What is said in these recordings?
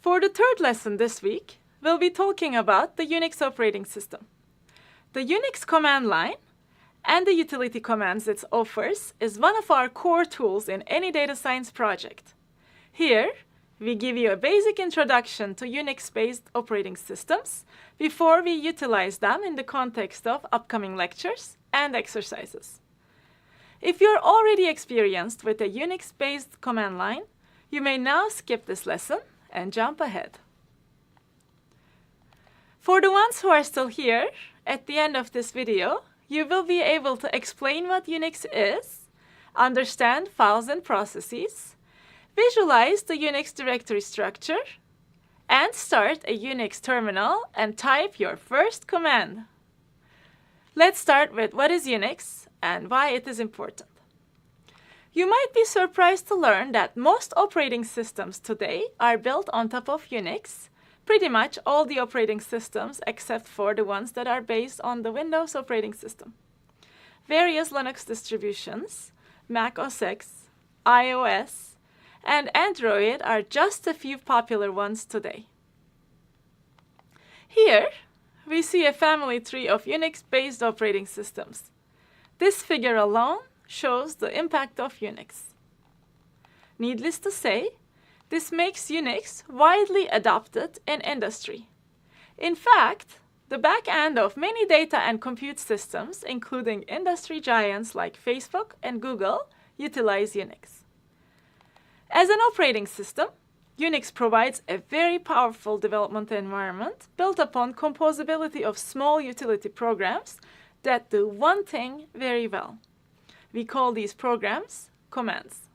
For the third lesson this week, we'll be talking about the Unix operating system. The Unix command line and the utility commands it offers is one of our core tools in any data science project. Here, we give you a basic introduction to Unix-based operating systems before we utilize them in the context of upcoming lectures and exercises. If you're already experienced with a Unix-based command line, you may now skip this lesson and jump ahead. For the ones who are still here, at the end of this video, you will be able to explain what Unix is, understand files and processes, visualize the Unix directory structure, and start a Unix terminal and type your first command. Let's start with what is Unix and why it is important. You might be surprised to learn that most operating systems today are built on top of Unix, pretty much all the operating systems except for the ones that are based on the Windows operating system. Various Linux distributions, Mac OS X, iOS, and Android are just a few popular ones today. Here, we see a family tree of Unix-based operating systems. This figure alone shows the impact of Unix. Needless to say, this makes Unix widely adopted in industry. In fact, the back end of many data and compute systems, including industry giants like Facebook and Google, utilize Unix. As an operating system, Unix provides a very powerful development environment built upon composability of small utility programs that do one thing very well. We call these programs commands.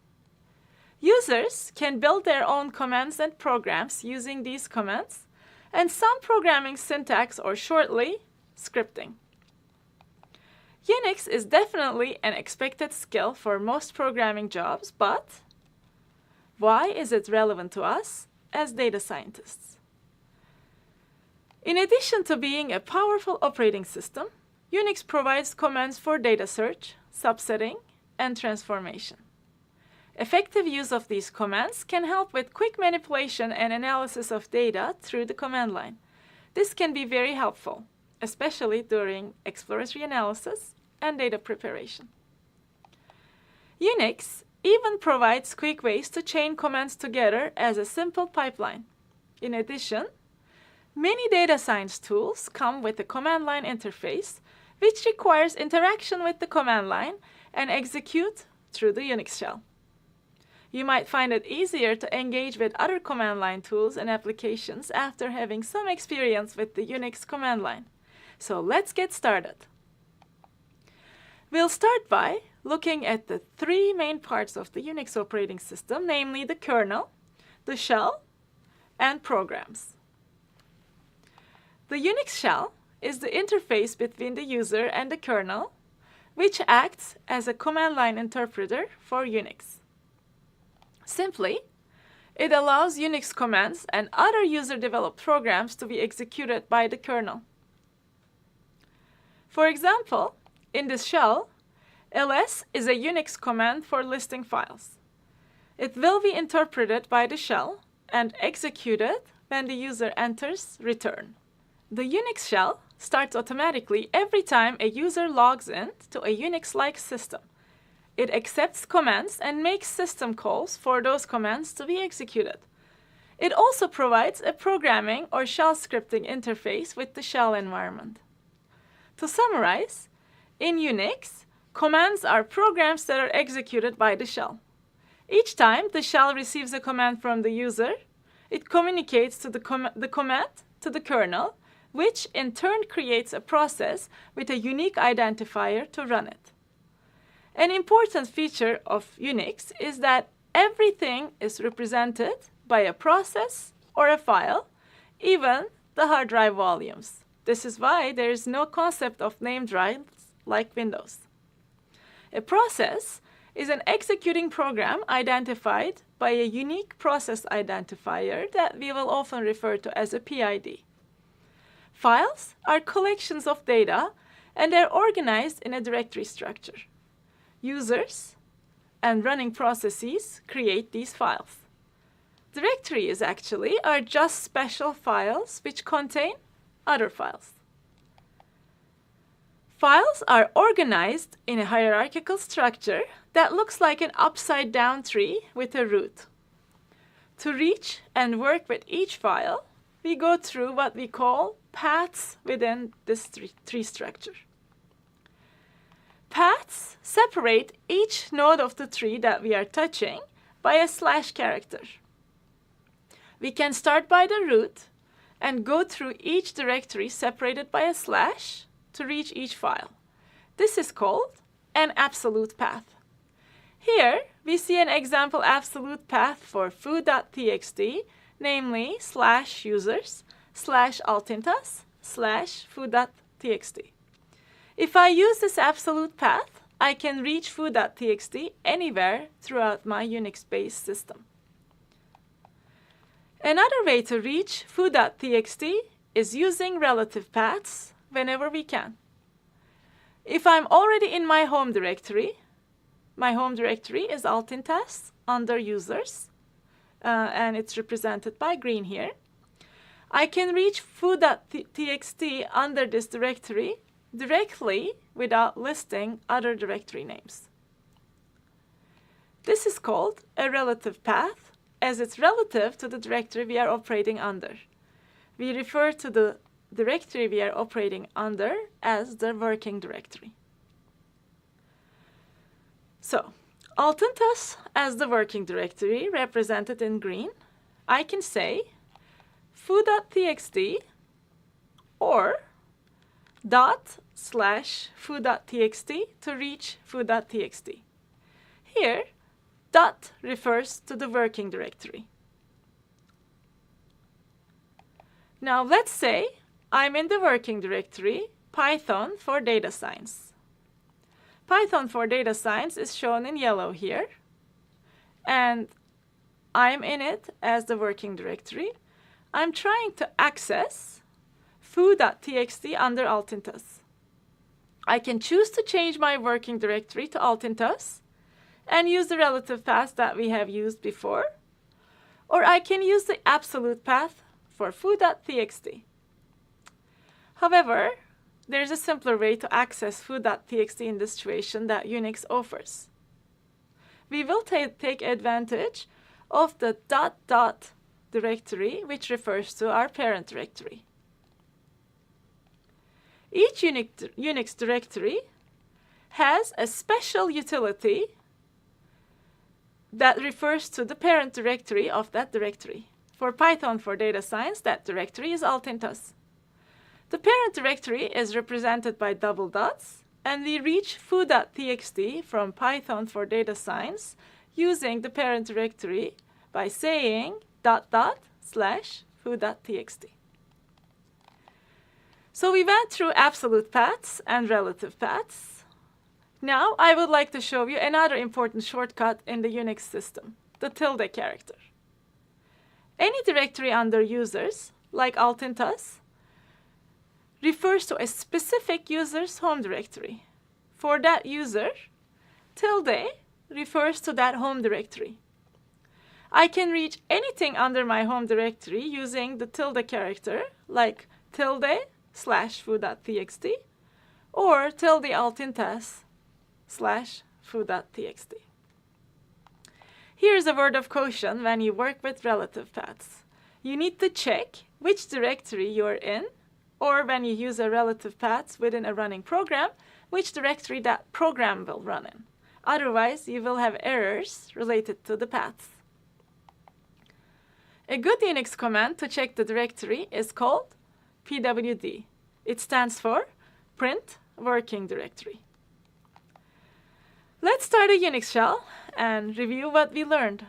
Users can build their own commands and programs using these commands, and some programming syntax, or shortly, scripting. Unix is definitely an expected skill for most programming jobs, but why is it relevant to us as data scientists? In addition to being a powerful operating system, Unix provides commands for data search, subsetting, and transformation. Effective use of these commands can help with quick manipulation and analysis of data through the command line. This can be very helpful, especially during exploratory analysis and data preparation. Unix even provides quick ways to chain commands together as a simple pipeline. In addition, many data science tools come with a command line interface, which requires interaction with the command line and execute through the Unix shell. You might find it easier to engage with other command line tools and applications after having some experience with the Unix command line. So let's get started. We'll start by looking at the three main parts of the Unix operating system, namely the kernel, the shell, and programs. The Unix shell is the interface between the user and the kernel, which acts as a command line interpreter for Unix. Simply, it allows Unix commands and other user-developed programs to be executed by the kernel. For example, in this shell, ls is a Unix command for listing files. It will be interpreted by the shell and executed when the user enters return. The Unix shell starts automatically every time a user logs in to a Unix-like system. It accepts commands and makes system calls for those commands to be executed. It also provides a programming or shell scripting interface with the shell environment. To summarize, in Unix, commands are programs that are executed by the shell. Each time the shell receives a command from the user, it communicates to the command to the kernel, which in turn creates a process with a unique identifier to run it. An important feature of Unix is that everything is represented by a process or a file, even the hard drive volumes. This is why there is no concept of named drives like Windows. A process is an executing program identified by a unique process identifier that we will often refer to as a PID. Files are collections of data and they're organized in a directory structure. Users and running processes create these files. Directories actually are just special files which contain other files. Files are organized in a hierarchical structure that looks like an upside-down tree with a root. To reach and work with each file, we go through what we call paths within this tree structure. Paths separate each node of the tree that we are touching by a slash character. We can start by the root and go through each directory separated by a slash to reach each file. This is called an absolute path. Here, we see an example absolute path for foo.txt, namely /users/altintas/foo.txt. If I use this absolute path, I can reach foo.txt anywhere throughout my Unix-based system. Another way to reach foo.txt is using relative paths whenever we can. If I'm already in my home directory is altintas under users, and it's represented by green here. I can reach foo.txt under this directory directly without listing other directory names. This is called a relative path, as it's relative to the directory we are operating under. We refer to the directory we are operating under as the working directory. So, altintas as the working directory represented in green, I can say foo.txt or /foo.txt to reach foo.txt. Here, dot refers to the working directory. Now let's say I'm in the working directory Python for data science. Python for data science is shown in yellow here, and I'm in it as the working directory. I'm trying to access foo.txt under altintas. I can choose to change my working directory to altintas and use the relative path that we have used before, or I can use the absolute path for foo.txt. However, there's a simpler way to access foo.txt in this situation that Unix offers. We will take advantage of the ..dot directory, which refers to our parent directory. Each Unix directory has a special utility that refers to the parent directory of that directory. For Python for data science, that directory is altintas. The parent directory is represented by double dots, and we reach foo.txt from Python for data science using the parent directory by saying ../foo.txt. So we went through absolute paths and relative paths. Now I would like to show you another important shortcut in the Unix system, the tilde character. Any directory under users, like altintas, refers to a specific user's home directory. For that user, tilde refers to that home directory. I can reach anything under my home directory using the tilde character, like tilde/foo.txt or tilde altintas/foo.txt. Here's a word of caution when you work with relative paths. You need to check which directory you're in, or when you use a relative path within a running program, which directory that program will run in. Otherwise, you will have errors related to the paths. A good Unix command to check the directory is called pwd. It stands for print working directory. Let's start a Unix shell and review what we learned.